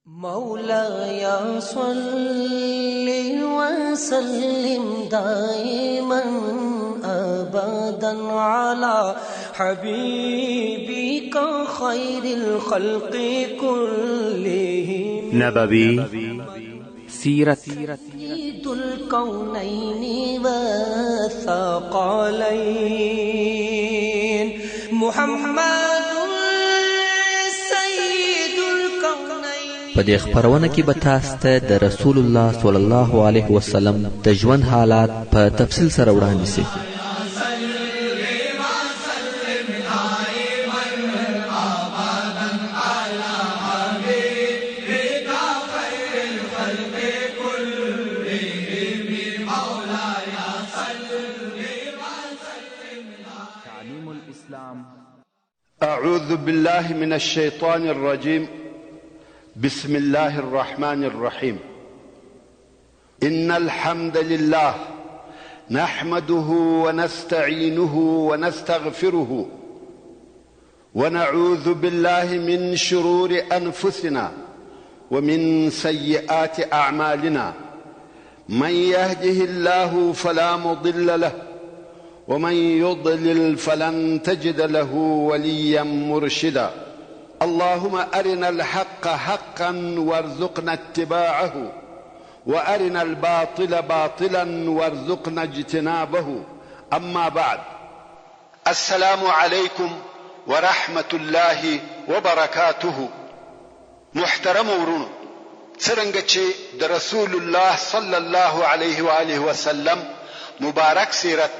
مولاي صل وسلم دائما أبدا على حبيبك خير الخلق كلهم نبوي سيرت سيد الكونين والثقلين محمد په دې خبرونه کې به تاسو ته د رسول الله صلی الله علیه وسلم د ژوند حالات په تفصیل سره وړاندې شي. تعليم الإسلام. أعوذ بالله من الشيطان الرجيم. بسم الله الرحمن الرحيم. إن الحمد لله نحمده ونستعينه ونستغفره ونعوذ بالله من شرور أنفسنا ومن سيئات أعمالنا. من يهده الله فلا مضل له ومن يضلل فلن تجد له وليا مرشدا. اللهم أرنا الحق حقا وارزقنا اتباعه وأرنا الباطل باطلا وارزقنا اجتنابه. أما بعد، السلام عليكم ورحمة الله وبركاته. محترم ورونو، څرنګه چې د رسول الله صلی الله علیه و آله وسلم مبارک سیرت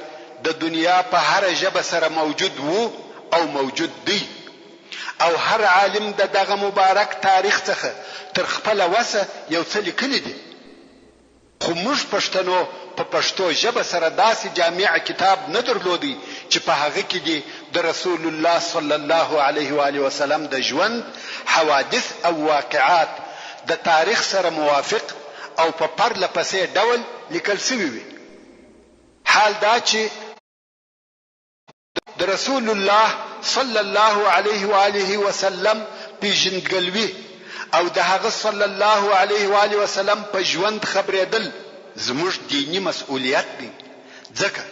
د دنیا په هر ژبه سره موجود وو او موجود دی، او هر عالم دغه مبارک تاریخ څخه تر خپل وسه یو څه لیکلی دي. خو موږ پښتنو په پښتو ژبه سره داسې جامع کتاب نه درلودی چې په هغه کې دي د رسول الله صلی الله علیه و آله وسلم د ژوند حوادث او واقعات د تاریخ سره موافق او په پرله پسې ډول لیکل شوي وي. حال دا چې د رسول الله صلی الله علیه و آله وسلم پیژندګلوي او د هغه صلی الله علیه و آله وسلم په ژوند خبرېدل زموږ دینی مسؤلیت دی. ځکه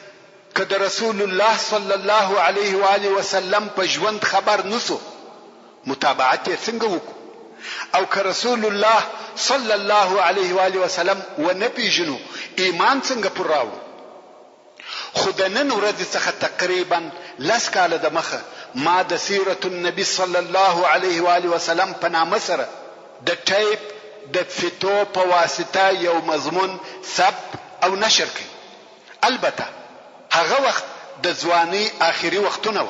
که د رسول الله صلی الله علیه و آله وسلم په ژوند خبر نسو، متابعت یې څنګه وکړو؟ او که رسول الله صلی الله علیه و آله وسلم ونه پیژنو، ایمان څنګه پر راوړو؟ خو د نن ورځې څخه تقریبا 10 کاله د مخه ما د سیرت النبی صلی الله علیه و آله وسلم په نامه سره د ټیپ د فیتو په واسطه یو مضمون ثبت او نشر کړ. البته هغه وخت د ځواني آخري وختونه و.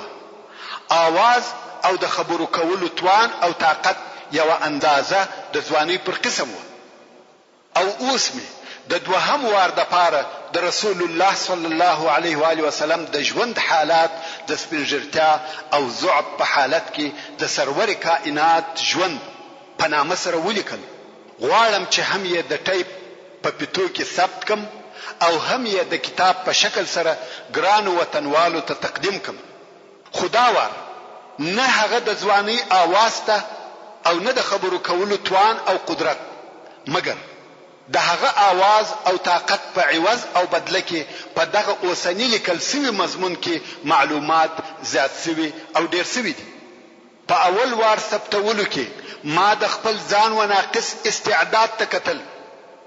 آواز او د خبرو کولو توان او طاقت یو اندازه د ځواني پر قسم و. او اوس می د دوهم وار د پاره د رسول الله صلی الله علیه و آله وسلم د ژوند حالات د سپینږیرتیا او ضعف په حالت کې د سرور کائنات ژوند په نامه سره ولیکل. غواړم چې هم یې د ټیپ په پیتو کې ثبت کم او هم یې د کتاب په شکل سره ګرانو وطنوالو ته تقدیم کم. خدا وار نه هغه د ځواني آواز ته او نه د خبرو کولو توان او قدرت، مګر د هغه آواز او طاقت په عوض او بدله کې په دغه اوسنی لیکل سوي مضمون کې معلومات زیات سوي او ډیر سوي دي. په اول وار ثبتولو کې ما د خپل ځان و ناقص استعداد ته کتل،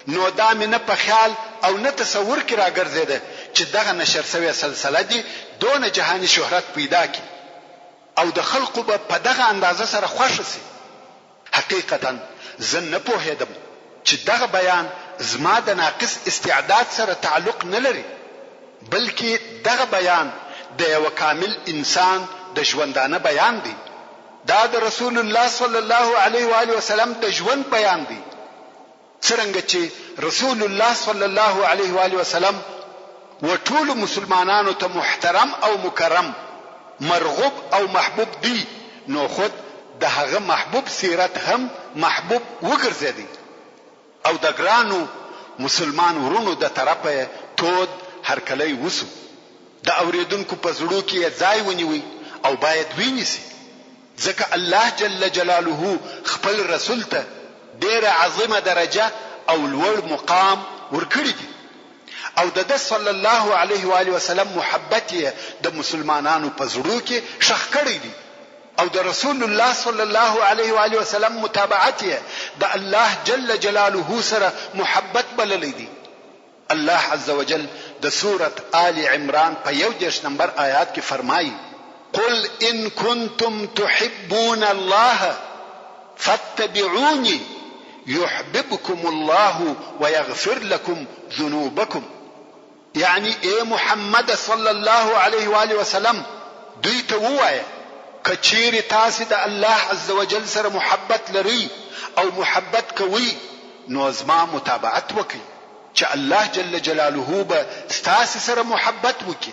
نو دا مې نه په خیال او نه تصور کې راګرځېده چې دغه نشر سوي سلسله دي دونه جهاني شهرت پیدا کړي او د خلقو به په دغه اندازه سره خوښ شي. حقیقتا زه نه پوهېدم چې دغه بیان زما د ناقص استعداد سره تعلق نه لري، بلکې دغه بیان د یو کامل انسان د ژوندانه بیان دی. دا د رسول الله صلی الله علیه و آله وسلم د ژوند بیان دی. څرنګه چې رسول الله صلی الله علیه و آله وسلم و ټول مسلمانانو ته محترم او مکرم، مرغوب او محبوب دی، نو خود د هغه محبوب سیرت هم محبوب وګرځېدی او د ګرانو مسلمان ورونو د طرفه تود هرکلی وسو. د اوریدونکو په زړه کې ځای ونیوي او باید ویني سي، ځکه الله جل جلاله خپل رسول ته ډېره عظیمه درجه او لوړ مقام ورکړي دي او د صلی الله علیه و آله وسلم محبت یې د مسلمانانو په زړه کې شخ کړی دی او د رسول الله صلی الله علیه و آله وسلم متابعت یې د الله جل جلاله سره محبت بللی دی. الله عز وجل د سورة آل عمران په 11 نمبر آیات کې فرمایي قل ان كنتم تحبون الله فاتبعوني يحببكم الله ويغفر لكم ذنوبكم. یعنی اے محمد صلی الله علیه و آله وسلم دوی ته ووایه کچیر تاسو د الله عز وجل سره محبت لري او محبت کوي نو زما متابعت وکړئ چې الله جل جلاله به تاسو سره محبت وکړي